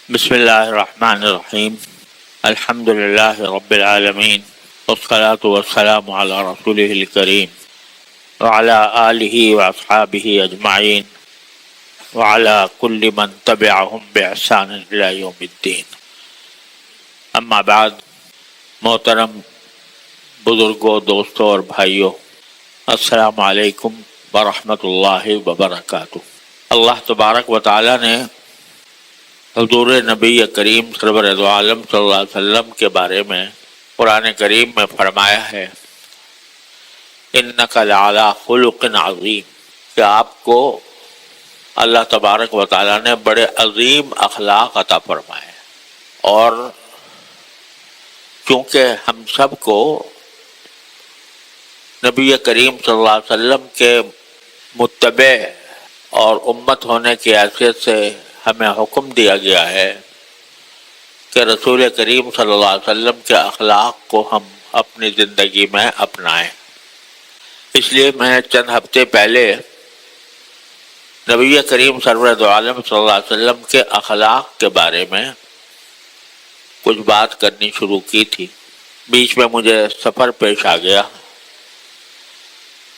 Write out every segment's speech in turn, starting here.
بسم اللہ الرحمن الرحیم الحمد للہ رب العالمین والصلاة والسلام علی رسولہ الکریم وعلی آلہ واصحابہ اجمعین وعلی کل من تبعہم بإحسان الی یوم الدین۔ اما بعد، محترم بزرگوں، دوستوں اور بھائیوں، السلام علیکم ورحمۃ اللہ وبرکاتہ۔ اللہ تبارک و تعالی نے حضور نبی کریم سرور دو عالم صلی اللہ علیہ وسلم کے بارے میں قرآن کریم میں فرمایا ہے، اِنَّكَ لَعَلَىٰ خُلُقٍ عَظِيمٍ، کہ آپ کو اللہ تبارک و تعالیٰ نے بڑے عظیم اخلاق عطا فرمائے، اور کیونکہ ہم سب کو نبی کریم صلی اللہ علیہ وسلم کے متبع اور امت ہونے کی حیثیت سے ہمیں حکم دیا گیا ہے کہ رسول کریم صلی اللہ علیہ وسلم کے اخلاق کو ہم اپنی زندگی میں اپنائیں۔ اس لیے میں چند ہفتے پہلے نبی کریم سرور دو عالم صلی اللہ علیہ وسلم کے اخلاق کے بارے میں کچھ بات کرنی شروع کی تھی۔ بیچ میں مجھے سفر پیش آ گیا،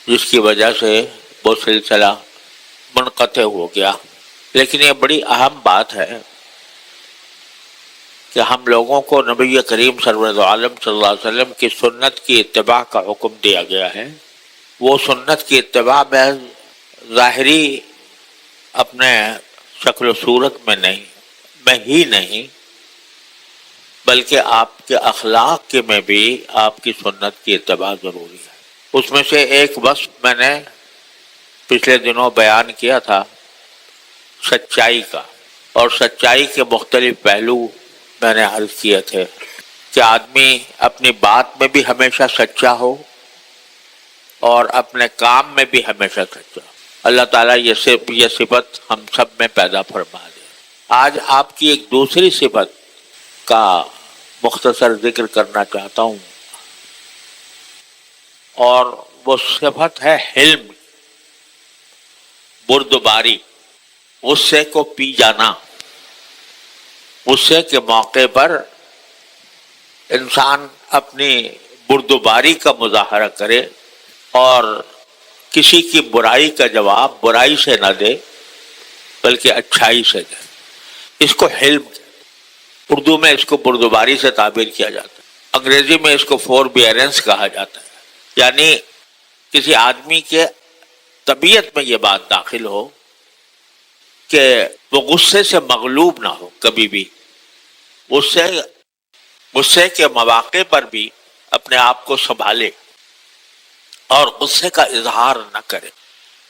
جس کی وجہ سے وہ سلسلہ منقطع ہو گیا، لیکن یہ بڑی اہم بات ہے کہ ہم لوگوں کو نبی کریم سرور دو عالم صلی اللہ علیہ وسلم کی سنت کی اتباع کا حکم دیا گیا ہے۔ وہ سنت کی اتباع میں ظاہری اپنے شکل و صورت میں ہی نہیں، بلکہ آپ کے اخلاق کے میں بھی آپ کی سنت کی اتباع ضروری ہے۔ اس میں سے ایک وصف میں نے پچھلے دنوں بیان کیا تھا، سچائی کا، اور سچائی کے مختلف پہلو میں نے عرض کیے تھے کہ آدمی اپنی بات میں بھی ہمیشہ سچا ہو اور اپنے کام میں بھی ہمیشہ سچا ہو۔ اللہ تعالیٰ یہ صفت ہم سب میں پیدا فرما دے۔ آج آپ کی ایک دوسری صفت کا مختصر ذکر کرنا چاہتا ہوں، اور وہ صفت ہے حلم، بردباری، غصے کو پی جانا۔ غصے کے موقع پر انسان اپنی بردباری کا مظاہرہ کرے اور کسی کی برائی کا جواب برائی سے نہ دے بلکہ اچھائی سے دے۔ اس کو حلم، اردو میں اس کو بردباری سے تعبیر کیا جاتا ہے، انگریزی میں اس کو فوربیئرنس کہا جاتا ہے، یعنی کسی آدمی کے طبیعت میں یہ بات داخل ہو کہ وہ غصے سے مغلوب نہ ہو، کبھی بھی غصے کے مواقع پر بھی اپنے آپ کو سنبھالے اور غصے کا اظہار نہ کرے۔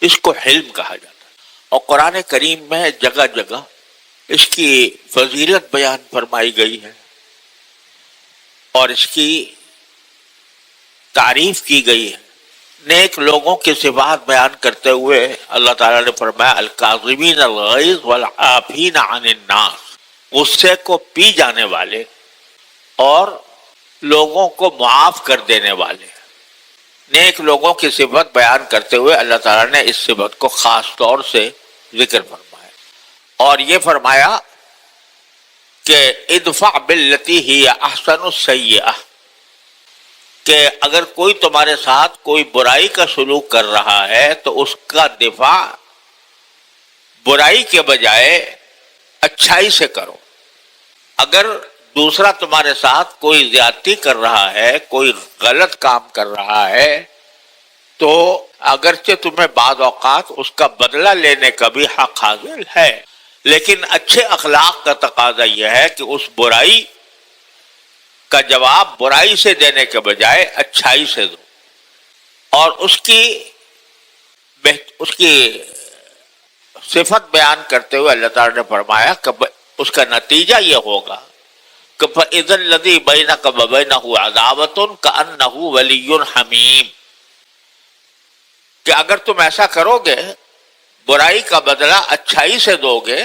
اس کو حلم کہا جاتا ہے، اور قرآن کریم میں جگہ جگہ اس کی فضیلت بیان فرمائی گئی ہے اور اس کی تعریف کی گئی ہے۔ نیک لوگوں کی صفات بیان کرتے ہوئے اللہ تعالیٰ نے فرمایا، الکاظمین الغیظ والعافین عن الناس، غصے کو پی جانے والے اور لوگوں کو معاف کر دینے والے۔ نیک لوگوں کی صفت بیان کرتے ہوئے اللہ تعالیٰ نے اس صفت کو خاص طور سے ذکر فرمایا، اور یہ فرمایا کہ ادفع باللتی ہی احسن السیئہ، کہ اگر کوئی تمہارے ساتھ کوئی برائی کا سلوک کر رہا ہے تو اس کا دفاع برائی کے بجائے اچھائی سے کرو۔ اگر دوسرا تمہارے ساتھ کوئی زیادتی کر رہا ہے، کوئی غلط کام کر رہا ہے، تو اگرچہ تمہیں بعض اوقات اس کا بدلہ لینے کا بھی حق حاصل ہے، لیکن اچھے اخلاق کا تقاضا یہ ہے کہ اس برائی کا جواب برائی سے دینے کے بجائے اچھائی سے دو، اور اس کی صفت بیان کرتے ہوئے اللہ تعالیٰ نے فرمایا کہ اس کا نتیجہ یہ ہوگا کہ فَإِذَا الَّذِي بَيْنَكَ وَبَيْنَهُ عَدَاوَةٌ كَأَنَّهُ وَلِيٌّ حَمِيمٌ، کہ اگر تم ایسا کرو گے، برائی کا بدلہ اچھائی سے دو گے،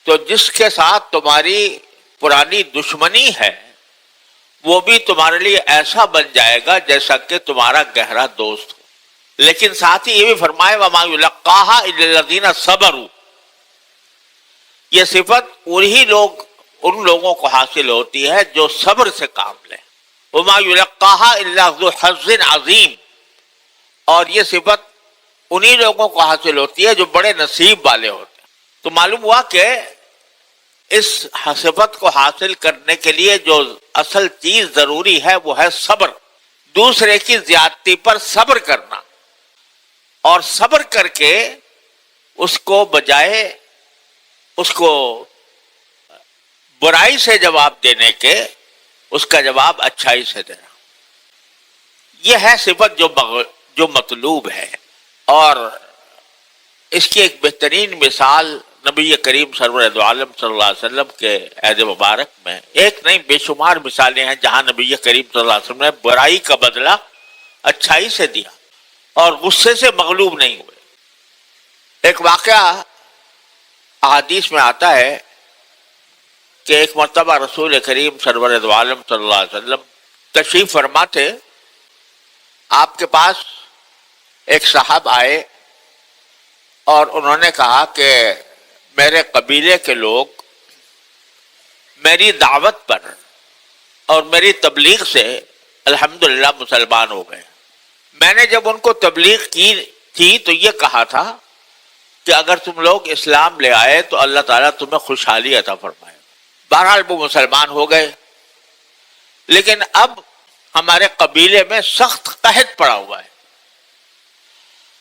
تو جس کے ساتھ تمہاری پرانی دشمنی ہے وہ بھی تمہارے لیے ایسا بن جائے گا جیسا کہ تمہارا گہرا دوست ہو۔ لیکن ساتھ ہی یہ بھی فرمائے وَمَا يُلَقَّاهَا إِلَّا الَّذِينَ صَبَرُوا، یہ صفت ان لوگوں کو حاصل ہوتی ہے جو صبر سے کام لیں. وما یلقاها الا ذو حظ عظیم. اور یہ صفت انہی لوگوں کو حاصل ہوتی ہے جو بڑے نصیب والے ہوتے ہیں. تو معلوم ہوا کہ اس صفت کو حاصل کرنے کے لیے جو اصل چیز ضروری ہے وہ ہے صبر. دوسرے کی زیادتی پر صبر کرنا، اور صبر کر کے اس کو بجائے اس کو برائی سے جواب دینے کے اس کا جواب اچھائی سے دینا. یہ ہے صفت جو مطلوب ہے. اور اس کی ایک بہترین مثال نبی کریم سرور عالم صلی اللہ علیہ وسلم کے عہد مبارک میں ایک نہیں بے شمار مثالیں ہیں جہاں نبی کریم صلی اللہ علیہ وسلم نے برائی کا بدلہ اچھائی سے دیا اور غصے سے مغلوب نہیں ہوئے. ایک واقعہ احادیث میں آتا ہے کہ ایک مرتبہ رسول کریم سرور عالم صلی اللہ علیہ وسلم تشریف فرما تھے. آپ کے پاس ایک صاحب آئے اور انہوں نے کہا کہ میرے قبیلے کے لوگ میری دعوت پر اور میری تبلیغ سے الحمدللہ مسلمان ہو گئے. میں نے جب ان کو تبلیغ کی تھی تو یہ کہا تھا کہ اگر تم لوگ اسلام لے آئے تو اللہ تعالیٰ تمہیں خوشحالی عطا فرمائے. بہرحال وہ مسلمان ہو گئے، لیکن اب ہمارے قبیلے میں سخت قحط پڑا ہوا ہے.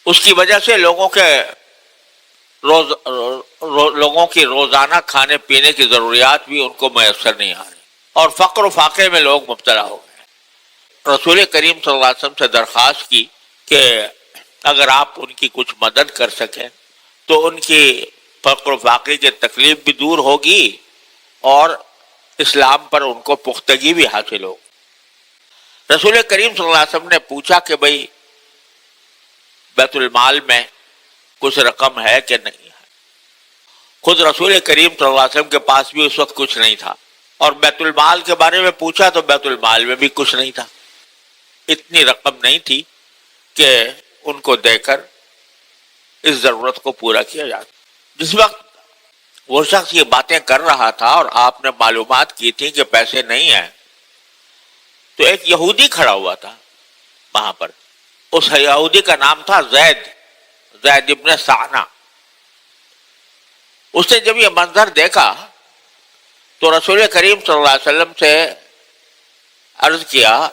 اس کی وجہ سے لوگوں کی روزانہ کھانے پینے کی ضروریات بھی ان کو میسر نہیں آ رہی، اور فقر و فاقے میں لوگ مبتلا ہو گئے. رسول کریم صلی اللہ علیہ وسلم سے درخواست کی کہ اگر آپ ان کی کچھ مدد کر سکیں تو ان کی فقر و فاقے کی تکلیف بھی دور ہوگی اور اسلام پر ان کو پختگی بھی حاصل ہوگی. رسول کریم صلی اللہ علیہ وسلم نے پوچھا کہ بھئی بیت المال میں کچھ رقم ہے کہ نہیں ہے. خود رسول کریم صلی اللہ علیہ وسلم کے پاس بھی اس وقت کچھ نہیں تھا، اور بیت المال کے بارے میں پوچھا تو بیت المال میں بھی کچھ نہیں تھا. اتنی رقم نہیں تھی کہ ان کو دے کر اس ضرورت کو پورا کیا جاتا. جس وقت وہ شخص یہ باتیں کر رہا تھا اور آپ نے معلومات کی تھی کہ پیسے نہیں ہیں، تو ایک یہودی کھڑا ہوا تھا وہاں پر. اس یہودی کا نام تھا زید ابن سعنا. اس نے جب یہ منظر دیکھا تو رسول کریم صلی اللہ علیہ وسلم سے عرض کیا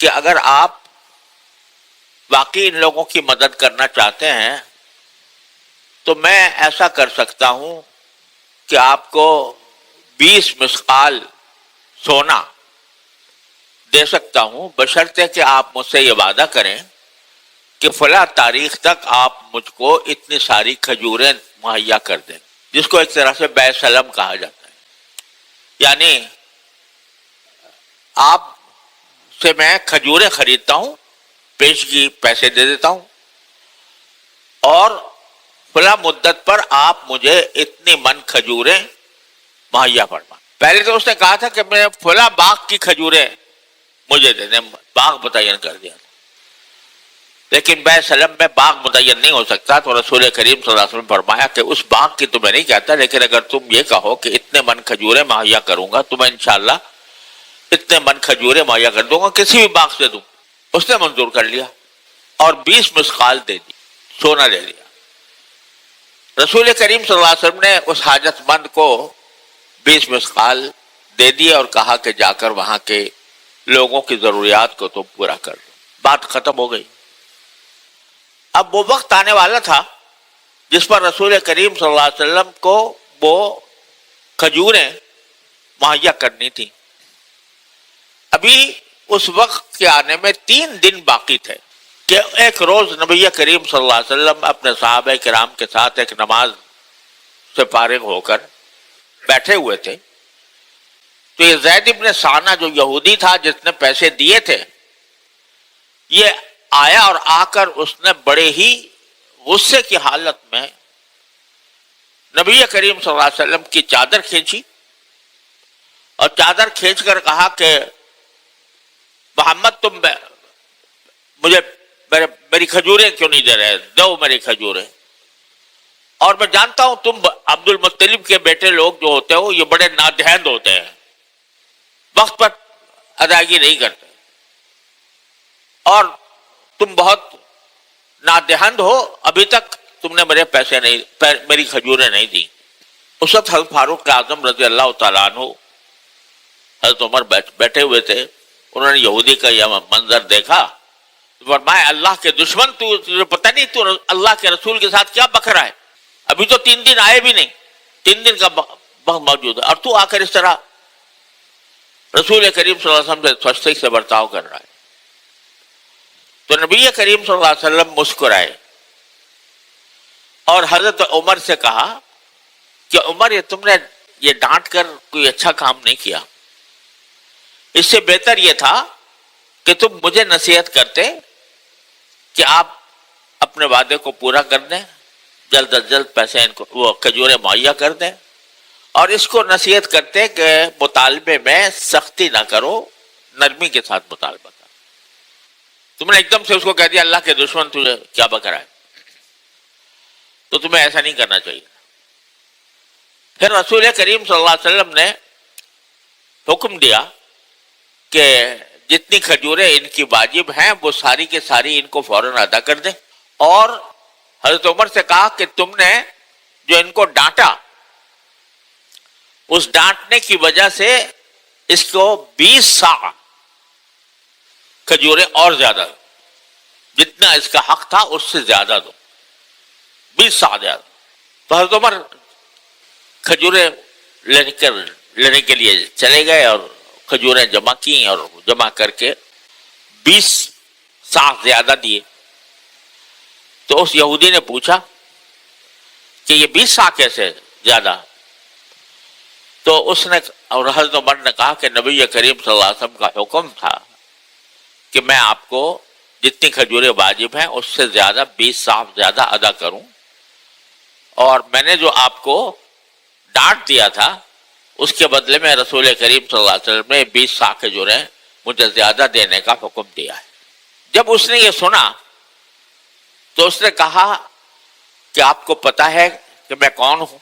کہ اگر آپ واقعی ان لوگوں کی مدد کرنا چاہتے ہیں تو میں ایسا کر سکتا ہوں کہ آپ کو 20 مثقال سونا دے سکتا ہوں، بشرطے کہ آپ مجھ سے یہ وعدہ کریں کہ فلاں تاریخ تک آپ مجھ کو اتنی ساری کھجوریں مہیا کر دیں، جس کو ایک طرح سے بیع سلم کہا جاتا ہے. یعنی آپ سے میں کھجوریں خریدتا ہوں، پیشگی پیسے دے دیتا ہوں، اور فلاں مدت پر آپ مجھے اتنی من کھجوریں مہیا فرما. پہلے تو اس نے کہا تھا کہ میں فلاں باغ کی کھجوریں مجھے دے دیں، باغ متعین کر دیا تھا، لیکن بیع سلم میں باغ متعین نہیں ہو سکتا. تو رسول کریم صلی اللہ علیہ وسلم فرمایا کہ اس باغ کی تو میں نہیں کہتا، لیکن اگر تم یہ کہو کہ اتنے من کھجوریں مہیا کروں گا تو میں انشاءاللہ اتنے من کھجوریں مہیا کر دوں گا، کسی بھی باغ سے دوں. اس نے منظور کر لیا اور 20 مثقال دے دی، سونا دے دیا. رسول کریم صلی اللہ علیہ وسلم نے اس حاجت مند کو 20 مثقال دے دیے اور کہا کہ جا کر وہاں کے لوگوں کی ضروریات کو تم پورا کر دو. بات ختم ہو گئی. اب وہ وقت آنے والا تھا جس پر رسول کریم صلی اللہ علیہ وسلم کو وہ کھجوریں مہیا کرنی تھی. ابھی اس وقت کے آنے میں 3 دن باقی تھے کہ ایک روز نبی کریم صلی اللہ علیہ وسلم اپنے صحابہ کرام کے ساتھ ایک نماز سے فارغ ہو کر بیٹھے ہوئے تھے. تو یہ زید ابن سعنا جو یہودی تھا جس نے پیسے دیے تھے، یہ آیا اور آ کر اس نے بڑے ہی غصے کی حالت میں نبی کریم صلی اللہ علیہ وسلم کی چادر کھینچی اور چادر کھینچ کر کہا کہ محمد تم مجھے میری کھجوریں کیوں نہیں دے رہے، دو میری کھجوریں. اور میں جانتا ہوں تم عبد المطلب کے بیٹے لوگ جو ہوتے ہو یہ بڑے نادہند ہوتے ہیں، وقت پر ادائیگی نہیں کرتے، اور تم بہت نادہند ہو، ابھی تک تم نے میرے پیسے نہیں، میری کھجوریں نہیں دی۔ اس وقت حضرت فاروق اعظم رضی اللہ تعالیٰ عنہ، حضرت عمر بیٹھے ہوئے تھے، انہوں نے یہودی کا یہ منظر دیکھا، فرمایا اللہ کے دشمن، تجھے پتہ نہیں تو اللہ کے رسول کے ساتھ کیا بک رہا ہے؟ ابھی تو 3 دن آئے بھی نہیں، 3 دن کا وقت موجود ہے، اور تو آ کر اس طرح رسول کریم صلی اللہ علیہ وسلم سے سختی سے برتاؤ کر رہا ہے۔ تو نبی کریم صلی اللہ علیہ وسلم مسکرائے اور حضرت عمر سے کہا کہ عمر، یہ تم نے یہ ڈانٹ کر کوئی اچھا کام نہیں کیا، اس سے بہتر یہ تھا کہ تم مجھے نصیحت کرتے کہ آپ اپنے وعدے کو پورا کر دیں، جلد از جلد پیسے ان کو وہ کھجوریں مہیا کر دیں، اور اس کو نصیحت کرتے کہ مطالبے میں سختی نہ کرو، نرمی کے ساتھ مطالبہ کرو۔ تم نے ایک دم سے اس کو کہہ دیا اللہ کے دشمن تجھے کیا بکرا ہے، تو تمہیں ایسا نہیں کرنا چاہیے۔ پھر رسول کریم صلی اللہ علیہ وسلم نے حکم دیا کہ جتنی کھجوریں ان کی واجب ہیں وہ ساری کے ساری ان کو فوراً ادا کر دیں، اور حضرت عمر سے کہا کہ تم نے جو ان کو ڈانٹا، اس ڈانٹنے کی وجہ سے اس کو 20 صاع کھجوریں اور زیادہ دو، جتنا اس کا حق تھا اس سے زیادہ دو، 20 صاع زیادہ۔ تو حضرت عمر کھجوریں لینے کے لیے چلے گئے اور کھجوریں جمع کی، اور جمع کر کے 20 صاع زیادہ دیے۔ تو اس یہودی نے پوچھا کہ یہ 20 صاع کیسے زیادہ؟ تو اس نے اور حضرت عمر نے کہا کہ نبی کریم صلی اللہ علیہ وسلم کا حکم تھا کہ میں آپ کو جتنی کھجوریں واجب ہیں اس سے زیادہ 20 صاع زیادہ ادا کروں، اور میں نے جو آپ کو ڈانٹ دیا تھا اس کے بدلے میں رسول کریم صلی اللہ علیہ وسلم نے 20 صاع کھجوریں مجھے زیادہ دینے کا حکم دیا ہے۔ جب اس نے یہ سنا تو اس نے کہا کہ آپ کو پتا ہے کہ میں کون ہوں؟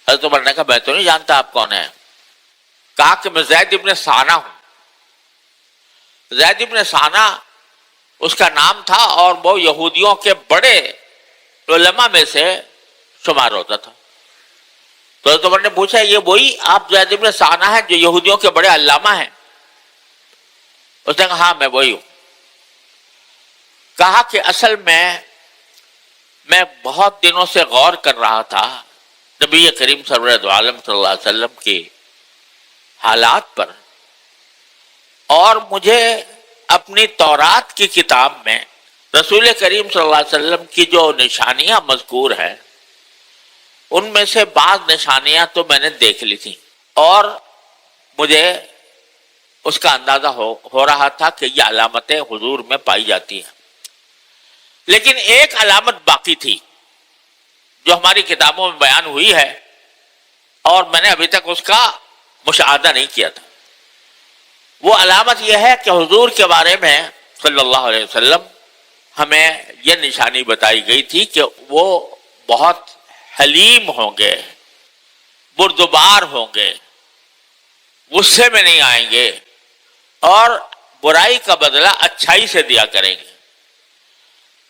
حضرت عمر نے کہا میں تو نہیں جانتا آپ کون ہیں۔ کہا کہ میں زید ابن ثانہ ہوں۔ زید ابن ثانہ اس کا نام تھا، اور وہ یہودیوں کے بڑے علماء میں سے شمار ہوتا تھا۔ تو حضرت عمر نے پوچھا یہ وہی آپ زید ابن ثانہ ہیں جو یہودیوں کے بڑے علامہ ہیں؟ اس نے کہا ہاں میں وہی ہوں۔ کہا کہ اصل میں بہت دنوں سے غور کر رہا تھا نبی کریم سرور عالم صلی اللہ علیہ وسلم کی حالات پر، اور مجھے اپنی تورات کی کتاب میں رسول کریم صلی اللہ علیہ وسلم کی جو نشانیاں مذکور ہیں ان میں سے بعض نشانیاں تو میں نے دیکھ لی تھیں، اور مجھے اس کا اندازہ ہو رہا تھا کہ یہ علامتیں حضور میں پائی جاتی ہیں، لیکن ایک علامت باقی تھی جو ہماری کتابوں میں بیان ہوئی ہے، اور میں نے ابھی تک اس کا مشاہدہ نہیں کیا تھا۔ وہ علامت یہ ہے کہ حضور کے بارے میں صلی اللہ علیہ وسلم ہمیں یہ نشانی بتائی گئی تھی کہ وہ بہت حلیم ہوں گے، بردبار ہوں گے، غصے میں نہیں آئیں گے، اور برائی کا بدلہ اچھائی سے دیا کریں گے۔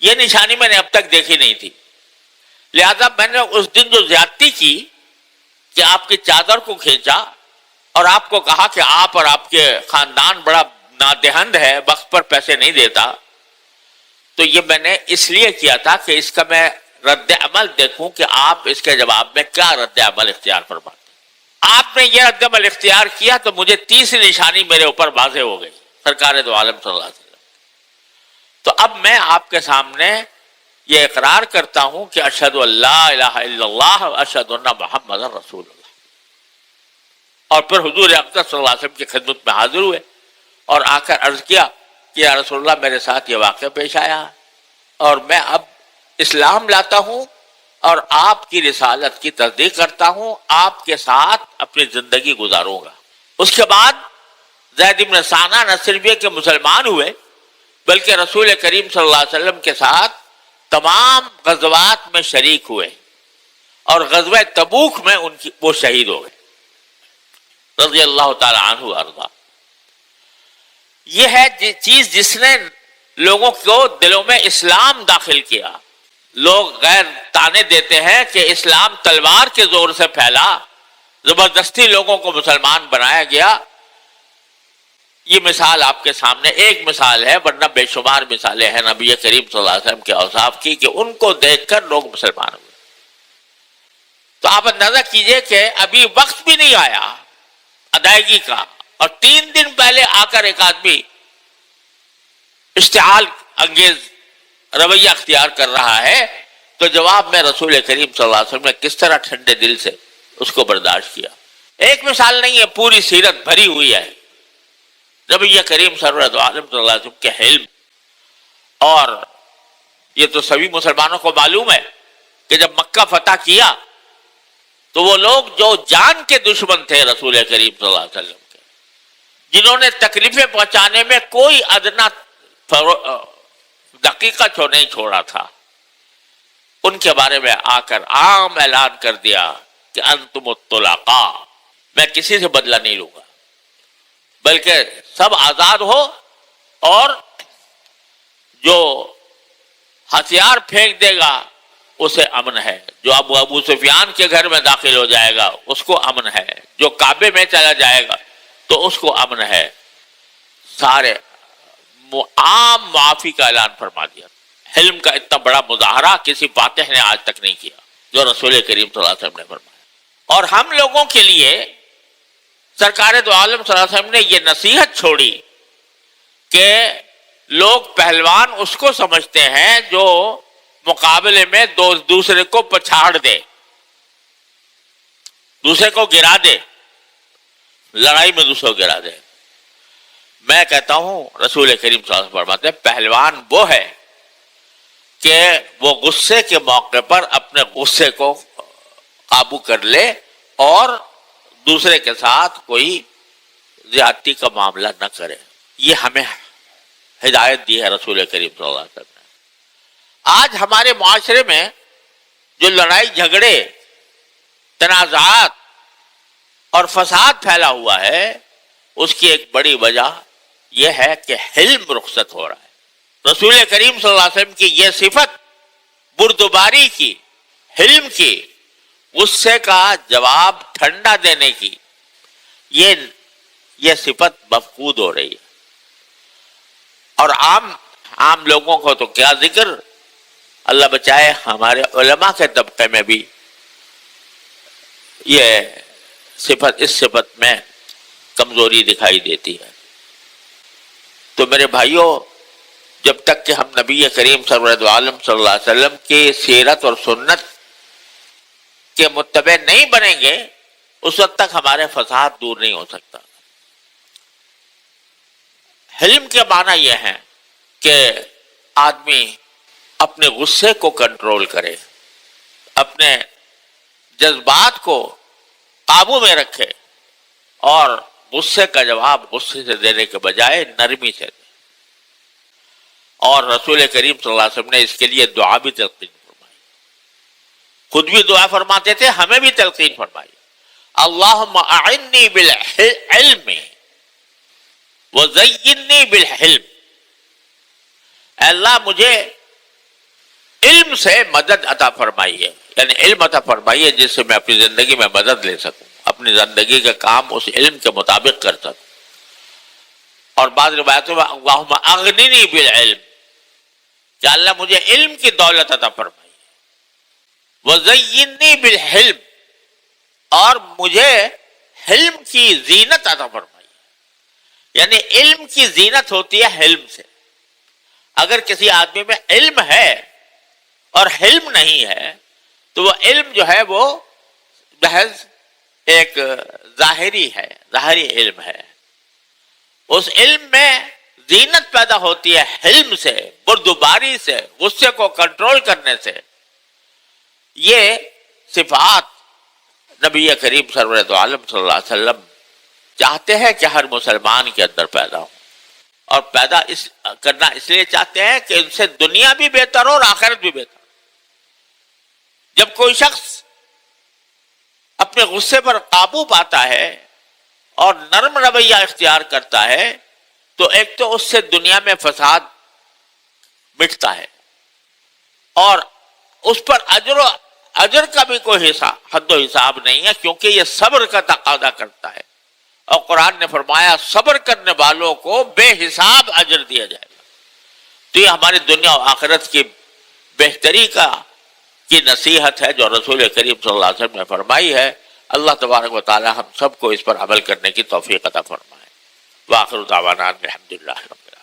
یہ نشانی میں نے اب تک دیکھی نہیں تھی، لہذا میں نے اس دن جو زیادتی کی کہ آپ کی چادر کو کھینچا اور آپ کو کہا کہ آپ اور آپ کے خاندان بڑا نادہند ہے، وقت پر پیسے نہیں دیتا، تو یہ میں نے اس لیے کیا تھا کہ اس کا میں رد عمل دیکھوں کہ آپ اس کے جواب میں کیا رد عمل اختیار فرماتے۔ آپ نے یہ رد عمل اختیار کیا تو مجھے تیسری نشانی میرے اوپر واضح ہو گئی، سرکار دو عالم صلی اللہ علیہ وسلم۔ تو اب میں آپ کے سامنے یہ اقرار کرتا ہوں کہ اشہد ان لا الہ الا اللہ و اشہد ان محمد رسول اللہ۔ اور پھر حضور اقدس صلی اللہ علیہ وسلم کی خدمت میں حاضر ہوئے اور آ کر عرض کیا کہ یا رسول اللہ میرے ساتھ یہ واقعہ پیش آیا اور میں اب اسلام لاتا ہوں اور آپ کی رسالت کی تصدیق کرتا ہوں، آپ کے ساتھ اپنی زندگی گزاروں گا۔ اس کے بعد زید بن ثانہ نہ صرف یہ کہ مسلمان ہوئے بلکہ رسول کریم صلی اللہ علیہ وسلم کے ساتھ تمام غزوات میں شریک ہوئے اور غزوہ تبوک میں وہ شہید ہو گئے رضی اللہ تعالی عنہ وارضا۔ یہ ہے چیز جس نے لوگوں کو دلوں میں اسلام داخل کیا۔ لوگ غیر تانے دیتے ہیں کہ اسلام تلوار کے زور سے پھیلا، زبردستی لوگوں کو مسلمان بنایا گیا۔ یہ مثال آپ کے سامنے ایک مثال ہے، ورنہ بے شمار مثالیں ہیں نبی کریم صلی اللہ علیہ وسلم کے اوصاف کی کہ ان کو دیکھ کر لوگ مسلمان ہوئے۔ تو آپ اندازہ کیجئے کہ ابھی وقت بھی نہیں آیا ادائیگی کا، اور 3 دن پہلے آ کر ایک آدمی اشتعال انگیز رویہ اختیار کر رہا ہے، تو جواب میں رسول کریم صلی اللہ علیہ وسلم نے کس طرح ٹھنڈے دل سے اس کو برداشت کیا۔ ایک مثال نہیں ہے، پوری سیرت بھری ہوئی ہے نبی کریم سرورت عالم صلی اللہ علیہ وسلم کے حلم۔ اور یہ تو سبھی مسلمانوں کو معلوم ہے کہ جب مکہ فتح کیا تو وہ لوگ جو جان کے دشمن تھے رسول کریم صلی اللہ علیہ وسلم کے، جنہوں نے تکلیفیں پہنچانے میں کوئی ادنا دقیقہ نہیں چھوڑا تھا، ان کے بارے میں آ کر عام اعلان کر دیا کہ انتم الطلقاء، میں کسی سے بدلہ نہیں لوں گا، بلکہ سب آزاد ہو، اور جو ہتھیار پھینک دے گا اسے امن ہے، جو ابو سفیان کے گھر میں داخل ہو جائے گا اس کو امن ہے، جو کعبے میں چلا جائے گا تو اس کو امن ہے۔ سارے عام معافی کا اعلان فرما دیا۔ حلم کا اتنا بڑا مظاہرہ کسی فاتح نے آج تک نہیں کیا جو رسول کریم صلی اللہ علیہ وسلم نے فرمایا۔ اور ہم لوگوں کے لیے سرکار دو عالم صلی اللہ علیہ وسلم نے یہ نصیحت چھوڑی کہ لوگ پہلوان اس کو سمجھتے ہیں جو مقابلے میں دوسرے کو پچھاڑ دے، دوسرے کو گرا دے، لڑائی میں دوسرے کو گرا دے۔ میں کہتا ہوں رسول کریم صلی اللہ علیہ وسلم فرماتے ہیں پہلوان وہ ہے کہ وہ غصے کے موقع پر اپنے غصے کو قابو کر لے اور دوسرے کے ساتھ کوئی زیادتی کا معاملہ نہ کرے۔ یہ ہمیں ہدایت دی ہے رسول کریم صلی اللہ علیہ وسلم نے۔ آج ہمارے معاشرے میں جو لڑائی جھگڑے، تنازعات اور فساد پھیلا ہوا ہے، اس کی ایک بڑی وجہ یہ ہے کہ حلم رخصت ہو رہا ہے۔ رسول کریم صلی اللہ علیہ وسلم کی یہ صفت بردباری کی، حلم کی، غصے کا جواب ٹھنڈا دینے کی، یہ صفت مفقود ہو رہی ہے۔ اور عام لوگوں کو تو کیا ذکر، اللہ بچائے ہمارے علماء کے طبقے میں بھی یہ اس صفت میں کمزوری دکھائی دیتی ہے۔ تو میرے بھائیوں، جب تک کہ ہم نبی کریم سرورت عالم صلی اللہ علیہ وسلم کی سیرت اور سنت کے متبع نہیں بنیں گے، اس وقت تک ہمارے فساد دور نہیں ہو سکتا۔ حلم کے معنی یہ ہے کہ آدمی اپنے غصے کو کنٹرول کرے، اپنے جذبات کو قابو میں رکھے، اور غصے کا جواب غصے سے دینے کے بجائے نرمی سے دے۔ اور رسول کریم صلی اللہ علیہ وسلم نے اس کے لیے دعا بھی تلقین فرمائی، خود بھی دعا فرماتے تھے، ہمیں بھی تلقین فرمائی۔ اللہم اعنی بالعلم وزینی بالحلم، اے اللہ مجھے علم سے مدد عطا فرمائیے، یعنی علم عطا فرمائیے جس سے میں اپنی زندگی میں مدد لے سکوں، اپنی زندگی کا کام اس علم کے مطابق کر سکوں۔ اور بعض روایتوں میں اللہم اغننی بالعلم، کہ اللہ مجھے علم کی دولت عطا فرمائیے، وزینی بالحلم، اور مجھے حلم کی زینت عطا فرمائیے۔ یعنی علم کی زینت ہوتی ہے حلم سے۔ اگر کسی آدمی میں علم ہے اور حلم نہیں ہے تو وہ علم جو ہے وہ محض ایک ظاہری ہے، ظاہری علم ہے۔ اس علم میں زینت پیدا ہوتی ہے حلم سے، بردباری سے، غصے کو کنٹرول کرنے سے۔ یہ صفات نبی کریم سرورت عالم صلی اللہ علیہ وسلم چاہتے ہیں کہ ہر مسلمان کے اندر پیدا ہو۔ اور پیدا کرنا اس لیے چاہتے ہیں کہ ان سے دنیا بھی بہتر ہو اور آخرت بھی بہتر. جب کوئی شخص اپنے غصے پر قابو پاتا ہے اور نرم رویہ اختیار کرتا ہے تو ایک تو اس سے دنیا میں فساد مٹتا ہے اور اس پر اجر کا بھی کوئی حد و حساب نہیں ہے، کیونکہ یہ صبر کا تقاضا کرتا ہے. اور قرآن نے فرمایا صبر کرنے والوں کو بے حساب اجر دیا جائے گا. تو یہ ہماری دنیا و آخرت کی بہتری کی نصیحت ہے جو رسول کریم صلی اللہ علیہ وسلم نے فرمائی ہے. اللہ تبارک و تعالی ہم سب کو اس پر عمل کرنے کی توفیق عطا فرمائے. وآخر دعوانا الحمدللہ رب العالمین.